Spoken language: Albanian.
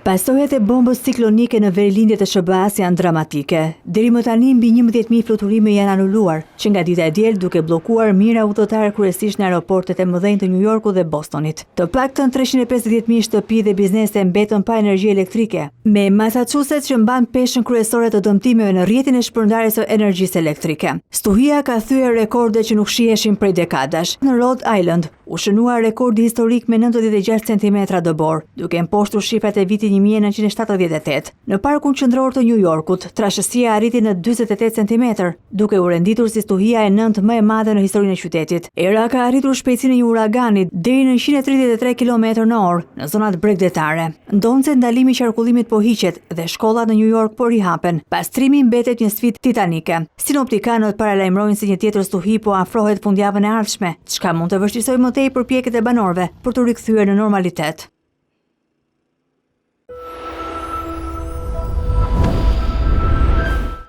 Pasojat e bombës ciklonike në verilindjet e SBA-s janë dramatike. Deri më tani mbi 11.000 fluturime janë anuluar, që nga dita e diel duke bllokuar mijëra udhëtare kryesisht në aeroportet e mëdhenj të New Yorkut dhe Bostonit. Të paktën 350.000 shtëpi dhe biznese mbetën pa energji elektrike, me Massachusetts që mban peshën kryesore të dëmtimeve në rrjetin e shpërndarjes së energjisë elektrike. Stuhia ka thyer rekorde që nuk shiheshin prej dekadash. Në Rhode Island u shënua rekordi historik me 96 cm dëbor, duke mposhtur shifrat e vitit 1978. Në parkun qendror të New Yorkut, trashësia arriti në 48 cm, duke u renditur si stuhia e 9 më e madhe në historinë e qytetit. Era ka arritur shpejtësinë e një uragani deri në 133 km/h në zonat bregdetare. Ndonse ndalimi i qarkullimit po hiqet dhe shkollat në New York po rihapen. Pastrimi mbetet një sfidë titanike. Sinoptikanët paralajmërojnë se një tjetër stuhi po afrohet fundjavën e ardhshme, çka mund të vështirësojë më tej përpjekjet e banorëve për të rikthyer në normalitet.